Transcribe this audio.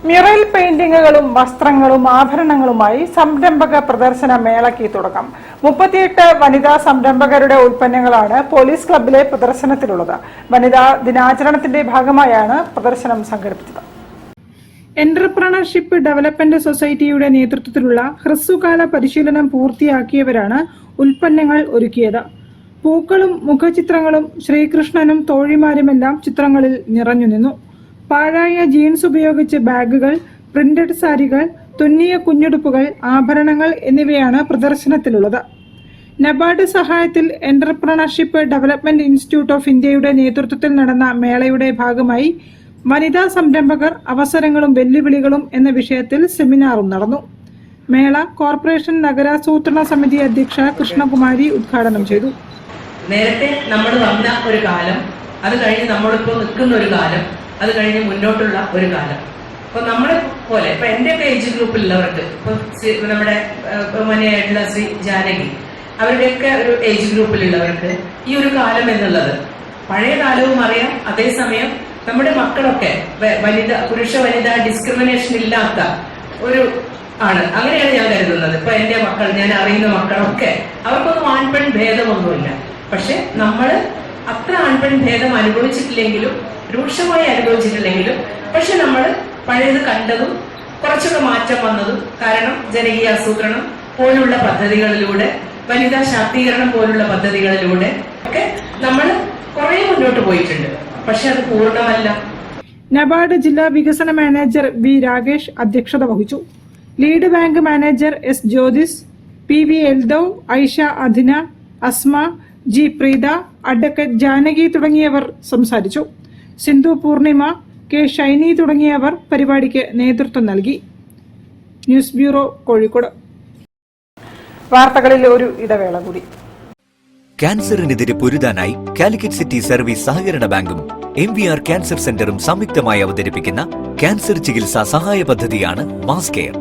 Mural പെയിന്റിങ്ങുകളും വസ്ത്രങ്ങളും ആഭരണങ്ങളുമായി സംരംഭക പ്രദർശന മേളയ്ക്ക് തുടക്കം. 38 വനിതാ സംരംഭകരുടെ ഉൽപ്പന്നങ്ങളാണ് പോലീസ് ക്ലബ്ബിലെ പ്രദർശനത്തിലുള്ളത്. വനിതാ ദിനാചരണത്തിന്റെ ഭാഗമായാണ് പ്രദർശനം സംഘടിപ്പിച്ചത്. എന്റർപ്രണർഷിപ്പ് ഡെവലപ്മെന്റ് സൊസൈറ്റിയുടെ നേതൃത്വത്തിലുള്ള ഹ്രസ്വകാല പരിശീലനം പൂർത്തിയാക്കിയവരാണ് ഉൽപ്പന്നങ്ങൾ ഒരുക്കിയത്. പൂക്കളും മുഖചിത്രങ്ങളും ശ്രീകൃഷ്ണനും തോഴിമാരുമെല്ലാം ചിത്രങ്ങളിൽ നിറഞ്ഞുനിന്നു. പാഴായ ജീൻസ് ഉപയോഗിച്ച് ബാഗുകൾ, പ്രിന്റഡ് സാരികൾ, തുന്നിയ കുഞ്ഞുടുപ്പുകൾ, ആഭരണങ്ങൾ എന്നിവയാണ് പ്രദർശനത്തിലുള്ളത്. നബാർഡ് സഹായത്തിൽ എന്റർപ്രണർഷിപ്പ് ഡെവലപ്മെന്റ് ഇൻസ്റ്റിറ്റ്യൂട്ട് ഓഫ് ഇന്ത്യയുടെ നേതൃത്വത്തിൽ നടന്ന മേളയുടെ ഭാഗമായി വനിതാ സംരംഭകർ അവസരങ്ങളും വെല്ലുവിളികളും എന്ന വിഷയത്തിൽ സെമിനാറും നടന്നു. മേള കോർപ്പറേഷൻ നഗരാസൂത്രണ സമിതി അധ്യക്ഷ കൃഷ്ണകുമാരി ഉദ്ഘാടനം ചെയ്തു. നേരത്തെ നമ്മൾ വന്ന ഒരു കാലം, അത് കഴിഞ്ഞ് നമ്മളിപ്പോൾ നിൽക്കുന്ന ഒരു കാലം, അത് കഴിഞ്ഞ് മുന്നോട്ടുള്ള ഒരു കാലം. ഇപ്പൊ നമ്മളെ പോലെ ഇപ്പൊ എന്റെ ഏജ് ഗ്രൂപ്പിലുള്ളവർക്ക്, ഇപ്പൊ നമ്മുടെ ബഹുമാനിയായിട്ടുള്ള ശ്രീ ജാനകി, അവരുടെയൊക്കെ ഒരു ഏജ് ഗ്രൂപ്പിലുള്ളവർക്ക് ഈ ഒരു കാലം എന്നുള്ളത് പഴയ കാലവും അറിയാം. അതേസമയം നമ്മുടെ മക്കളൊക്കെ പുരുഷ വനിതാ ഡിസ്ക്രിമിനേഷൻ ഇല്ലാത്ത ഒരു ആണ്, അങ്ങനെയാണ് ഞാൻ കരുതുന്നത്. ഇപ്പൊ എന്റെ മക്കൾ, ഞാൻ അറിയുന്ന മക്കളൊക്കെ, അവർക്കൊന്നും ആൺപെൺ ഭേദമൊന്നുമില്ല. പക്ഷെ നമ്മള് അത്ര ആൺപെൺ ഭേദം അനുഭവിച്ചിട്ടില്ലെങ്കിലും, രൂക്ഷമായി അനുഭവിച്ചിട്ടില്ലെങ്കിലും, പക്ഷെ നമ്മൾ പഴയത് കണ്ടതും കുറച്ചൊക്കെ മാറ്റം വന്നതും കാരണം ജനകീയ ആസൂത്രണം പോലുള്ള പദ്ധതികളിലൂടെ, വനിതാ ശാക്തീകരണം പോലുള്ള പദ്ധതികളിലൂടെ ഒക്കെ നമ്മൾ കുറെ മുന്നോട്ട് പോയിട്ടുണ്ട്. പക്ഷെ അത് പൂർണ്ണമല്ല. നബാർഡ് ജില്ലാ വികസന മാനേജർ വി രാകേഷ് അധ്യക്ഷത വഹിച്ചു. Lead bank manager S Jyothis, P V Eldho, Aisha Adhina, Asma, G Preetha, advocate Janaki തുടങ്ങിയവർ സംസാരിച്ചു. സിന്ധു പൂർണിമ, കെ ഷൈനി തുടങ്ങിയവർ പരിപാടിക്ക് നേതൃത്വം നൽകി. News bureau, Kozhikode. വാർത്തകളിൽ ഒരു ഇടവേള കൂടി. ക്യാൻസറിനെതിരെ പൊരുതാനായി കാലിക്കറ്റ് സിറ്റി സർവീസ് സഹകരണ ബാങ്കും MVR ക്യാൻസർ സെന്ററും സംയുക്തമായി അവതരിപ്പിക്കുന്ന ക്യാൻസർ ചികിത്സാ സഹായ പദ്ധതിയാണ് മാസ് കെയർ.